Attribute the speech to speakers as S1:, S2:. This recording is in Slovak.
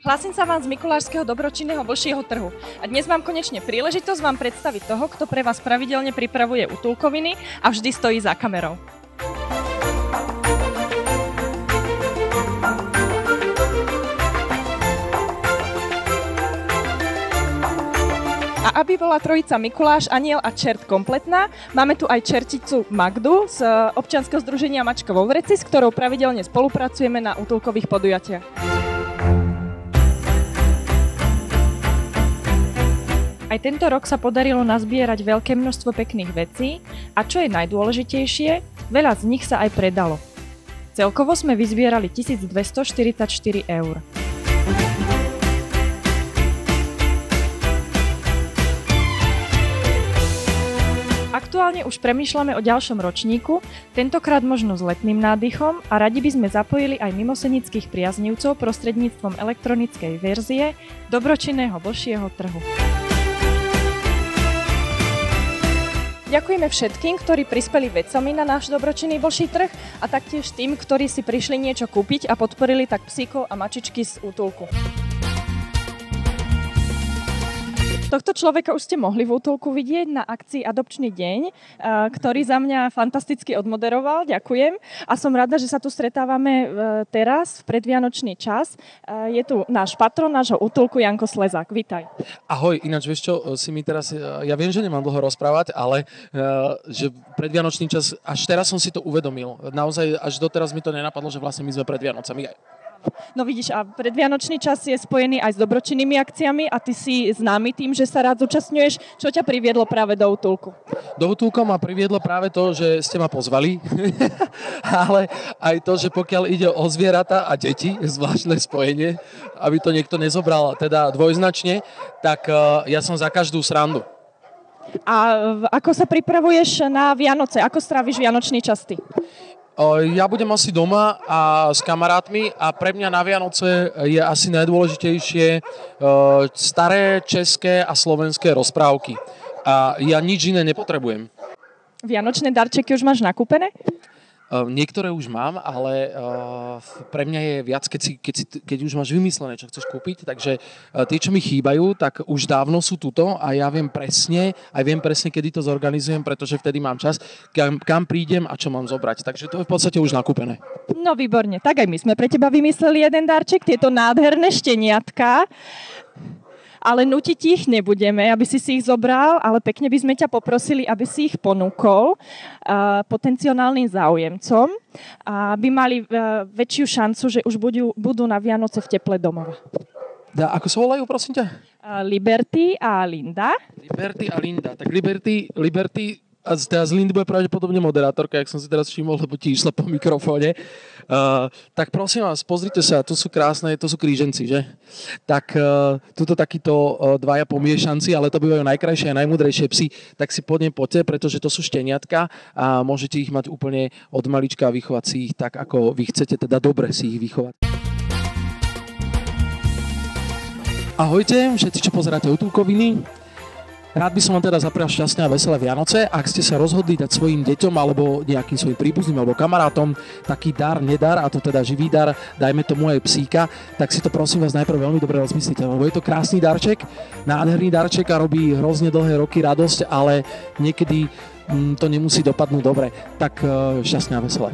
S1: Hlásim sa vám z Mikulášskeho dobročinného vlčieho trhu. A dnes mám konečne príležitosť vám predstaviť toho, kto pre vás pravidelne pripravuje útulkoviny a vždy stojí za kamerou. A aby bola trojica Mikuláš, Aniel a Čert kompletná, máme tu aj čerticu Magdu z občianskeho združenia Mačka vo vreci, s ktorou pravidelne spolupracujeme na útulkových podujatiach. Aj tento rok sa podarilo nazbierať veľké množstvo pekných vecí a čo je najdôležitejšie, veľa z nich sa aj predalo. Celkovo sme vyzbierali 1244 eur. Aktuálne už premýšľame o ďalšom ročníku, tentokrát možno s letným nádychom a radi by sme zapojili aj mimosenických priaznivcov prostredníctvom elektronickej verzie dobročinného vlčieho trhu. Ďakujeme všetkým, ktorí prispeli vecami na náš dobročinný vlčí trh a taktiež tým, ktorí si prišli niečo kúpiť a podporili tak psíkov a mačičky z útulku. Tohto človeka už ste mohli v útulku vidieť na akcii Adopčný deň, ktorý za mňa fantasticky odmoderoval, ďakujem. A som rada, že sa tu stretávame teraz, v predvianočný čas. Je tu náš patron nášho útulku, Janko Slezák. Vítaj.
S2: Ahoj, ináč vieš čo, si mi teraz, ja viem, že nemám dlho rozprávať, ale že predvianočný čas, až teraz som si to uvedomil. Naozaj až doteraz mi to nenapadlo, že vlastne my sme pred Vianocami.
S1: No vidíš, a predvianočný čas je spojený aj s dobročinnými akciami a ty si známy tým, že sa rád zúčastňuješ. Čo ťa priviedlo práve do útulku?
S2: Do útulku ma priviedlo práve to, že ste ma pozvali, ale aj to, že pokiaľ ide o zvieratá a deti, zvláštne spojenie, aby to niekto nezobral teda dvojznačne, tak ja som za každú srandu.
S1: A ako sa pripravuješ na Vianoce? Ako stráviš vianočný čas ty?
S2: Ja budem asi doma a s kamarátmi a pre mňa na Vianoce je asi najdôležitejšie staré české a slovenské rozprávky. A ja nič iné nepotrebujem.
S1: Vianočné darčeky už máš nakúpené?
S2: Niektoré už mám, ale pre mňa je viac, keď už máš vymyslené, čo chceš kúpiť, takže tie, čo mi chýbajú, tak už dávno sú tuto a ja viem presne, kedy to zorganizujem, pretože vtedy mám čas, kam prídem a čo mám zobrať. Takže to je v podstate už nakúpené. No
S1: výborne, tak aj my sme pre teba vymysleli jeden darček, tieto nádherné šteniatka. Ale nutiť ich nebudeme, aby si ich zobral, ale pekne by sme ťa poprosili, aby si ich ponúkol potenciálnym záujemcom, aby mali väčšiu šancu, že už budú na Vianoce v teple domova.
S2: Ako sa volajú, prosím ťa?
S1: Liberty a Linda.
S2: Liberty a Linda. Tak Liberty a z Lindy bude pravdepodobne moderátorka, jak som si teraz všimol, lebo ti išla po mikrofóne. Tak prosím vás, pozrite sa, tu sú krásne, to sú kríženci, že? Tak tuto takíto dvaja pomiešanci, ale to bývajú najkrajšie a najmúdrejšie psy, tak si poďte, pretože to sú šteniatka a môžete ich mať úplne od malička vychovať si ich tak, ako vy chcete, teda dobre si ich vychovať. Ahojte, všetci, čo pozeráte útulkoviny. Rád by som vám teda zaprial šťastné a veselé Vianoce. Ak ste sa rozhodli dať svojim deťom alebo nejakým svojim príbuzným alebo kamarátom taký dar, nedar, a to teda živý dar, dajme tomu aj psíka, tak si to prosím vás najprv veľmi dobre rozmyslíte, lebo je to krásny darček, nádherný darček a robí hrozne dlhé roky radosť, ale niekedy to nemusí dopadnúť dobre. Tak šťastné a veselé.